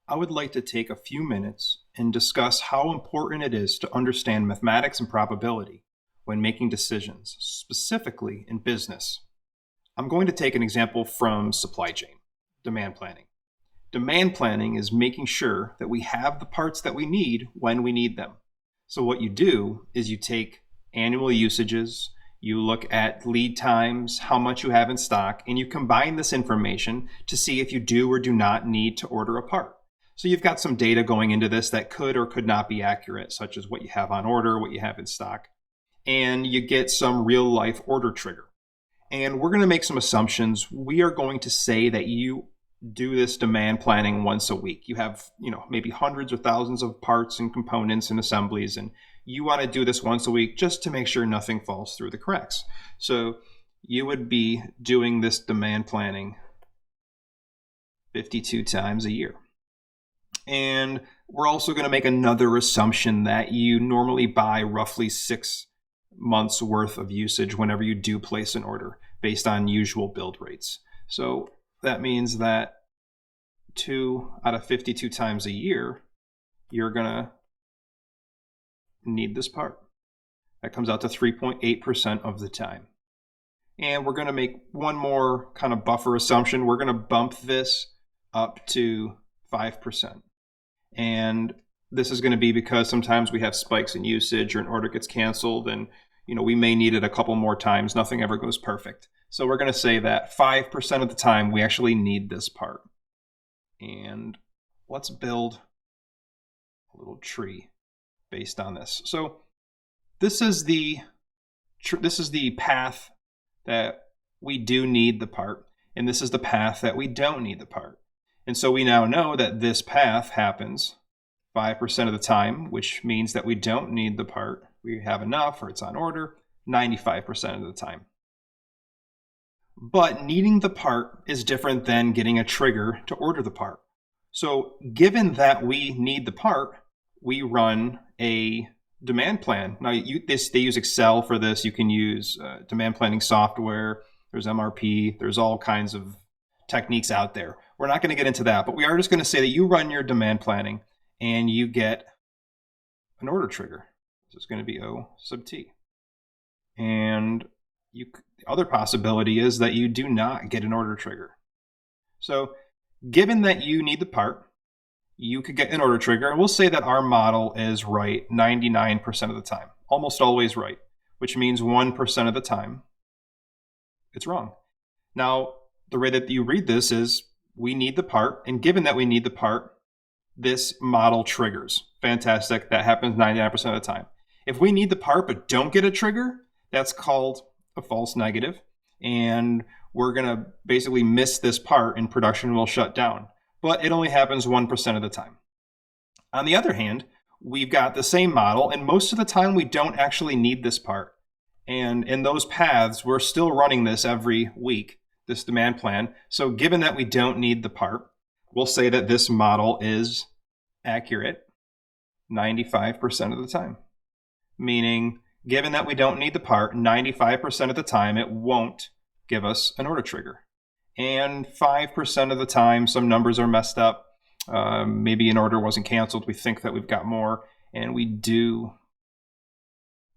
I would like to take a few minutes and discuss how important it is to understand mathematics and probability when making decisions, specifically in business. I'm going to take an example from supply chain, demand planning. Demand planning is making sure that we have the parts that we need when we need them. So, what you do is you take annual usages, you look at lead times, how much you have in stock, and you combine this information to see if you do or do not need to order a part. So you've got some data going into this that could or could not be accurate, such as what you have on order, what you have in stock, and you get some real life order trigger. And we're going to make some assumptions. We are going to say that you do this demand planning once a week. You have, maybe hundreds or thousands of parts and components and assemblies, and you want to do this once a week just to make sure nothing falls through the cracks. So you would be doing this demand planning 52 times a year. And we're also going to make another assumption that you normally buy roughly 6 months worth of usage whenever you do place an order based on usual build rates. So that means that 2 out of 52 times a year, you're going to need this part. That comes out to 3.8% of the time. And we're going to make one more kind of buffer assumption. We're going to bump this up to 5%. And this is going to be because sometimes we have spikes in usage or an order gets canceled and we may need it a couple more times. Nothing ever goes perfect. So we're going to say that 5% of the time we actually need this part. And let's build a little tree based on this. So this is the path that we do need the part, and this is the path that we don't need the part. And so we now know that this path happens 5% of the time, which means that we don't need the part. We have enough, or it's on order, 95% of the time. But needing the part is different than getting a trigger to order the part. So given that we need the part, we run a demand plan. Now, they use Excel for this. You can use demand planning software. There's MRP. There's all kinds of techniques out there. We're not going to get into that, but we are just going to say that you run your demand planning and you get an order trigger. So it's going to be O sub T. And the other possibility is that you do not get an order trigger. So given that you need the part, you could get an order trigger. And we'll say that our model is right 99% of the time, almost always right, which means 1% of the time it's wrong. Now, the way that you read this is we need the part, and given that we need the part, this model triggers. Fantastic. That happens 99% of the time. If we need the part but don't get a trigger, that's called a false negative, and we're going to basically miss this part and production will shut down. But it only happens 1% of the time. On the other hand, we've got the same model, and most of the time we don't actually need this part. And in those paths, we're still running this every week, this demand plan. So given that we don't need the part, we'll say that this model is accurate 95% of the time. Meaning, given that we don't need the part, 95% of the time it won't give us an order trigger. And 5% of the time, some numbers are messed up. Maybe an order wasn't canceled. We think that we've got more, and we do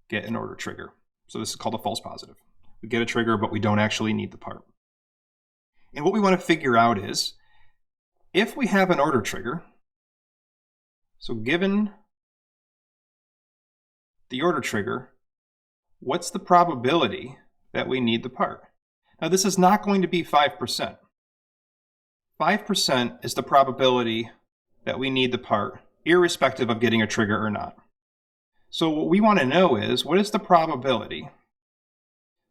get an order trigger. So this is called a false positive. We get a trigger, but we don't actually need the part. And what we want to figure out is, if we have an order trigger, so given the order trigger, what's the probability that we need the part? Now, this is not going to be 5%. 5% is the probability that we need the part, irrespective of getting a trigger or not. So what we want to know is, what is the probability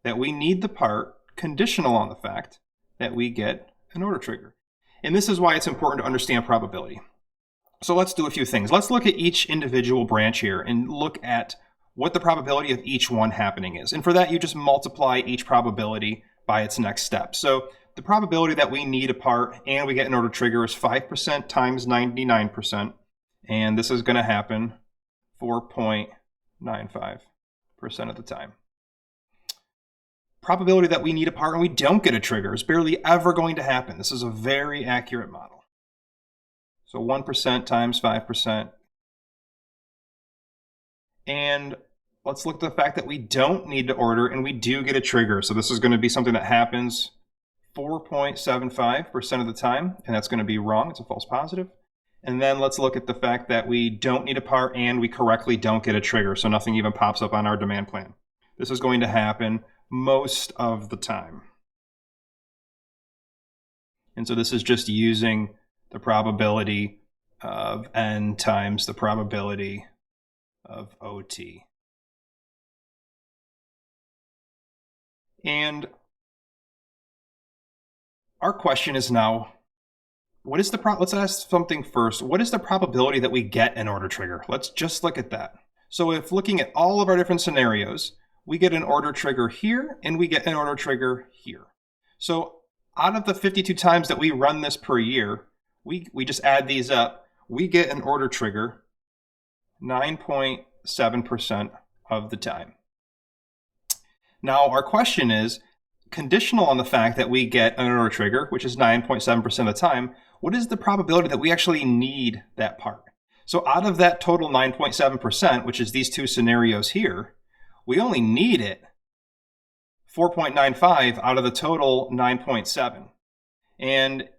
that we need the part conditional on the fact that we get an order trigger? And this is why it's important to understand probability. So let's do a few things. Let's look at each individual branch here and look at what the probability of each one happening is. And for that, you just multiply each probability by its next step. So the probability that we need a part and we get an order trigger is 5% times 99%. And this is going to happen 4.95% of the time. Probability that we need a part and we don't get a trigger is barely ever going to happen. This is a very accurate model. So 1% times 5%. And let's look at the fact that we don't need to order and we do get a trigger. So this is going to be something that happens 4.75% of the time, and that's going to be wrong. It's a false positive. And then let's look at the fact that we don't need a part and we correctly don't get a trigger. So nothing even pops up on our demand plan. This is going to happen most of the time. And so this is just using the probability of N times the probability of OT. And our question is now, what is the let's ask something first. What is the probability that we get an order trigger? Let's just look at that. So if looking at all of our different scenarios, we get an order trigger here and we get an order trigger here. So out of the 52 times that we run this per year, we just add these up, we get an order trigger 9.7% of the time. Now our question is, conditional on the fact that we get an order trigger, which is 9.7% of the time, what is the probability that we actually need that part? So out of that total 9.7%, which is these two scenarios here, we only need it 4.95 out of the total 9.7. And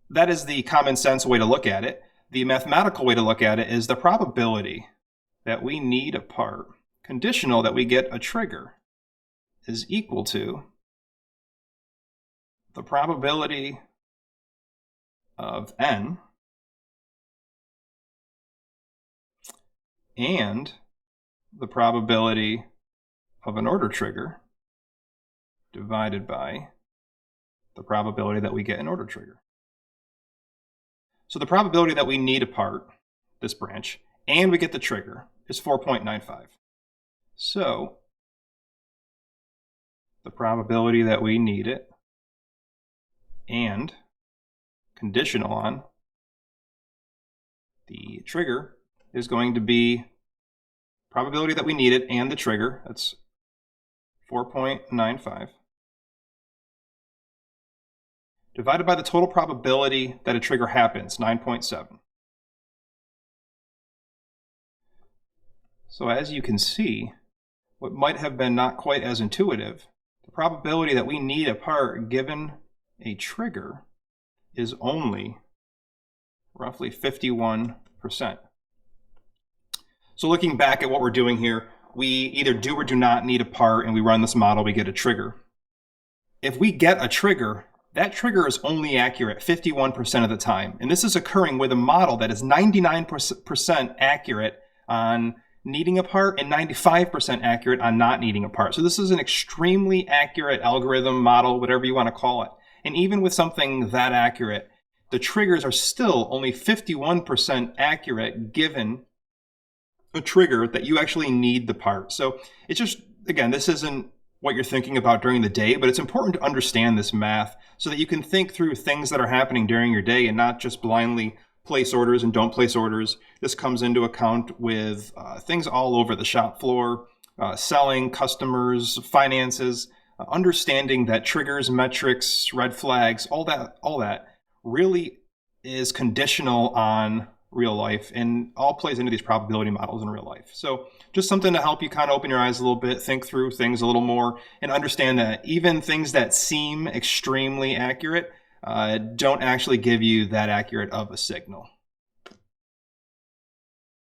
that is the common sense way to look at it. The mathematical way to look at it is the probability that we need a part, conditional that we get a trigger, is equal to the probability of N and the probability of an order trigger divided by the probability that we get an order trigger. So the probability that we need a part, this branch, and we get the trigger is 4.95. So the probability that we need it and conditional on the trigger is going to be probability that we need it and the trigger, that's 4.95, divided by the total probability that a trigger happens, 9.7. So as you can see, what might have been not quite as intuitive, the probability that we need a part given a trigger is only roughly 51%. So looking back at what we're doing here, we either do or do not need a part, and we run this model, we get a trigger. If we get a trigger, that trigger is only accurate 51% of the time. And this is occurring with a model that is 99% accurate on needing a part and 95% accurate on not needing a part. So this is an extremely accurate algorithm, model, whatever you want to call it. And even with something that accurate, the triggers are still only 51% accurate given a trigger that you actually need the part. So it's just, again, this isn't what you're thinking about during the day, but it's important to understand this math so that you can think through things that are happening during your day and not just blindly place orders and don't place orders. This comes into account with things all over the shop floor, selling, customers, finances, understanding that triggers, metrics, red flags, all that really is conditional on real life and all plays into these probability models in real life. So just something to help you kind of open your eyes a little bit, think through things a little more, and understand that even things that seem extremely accurate don't actually give you that accurate of a signal.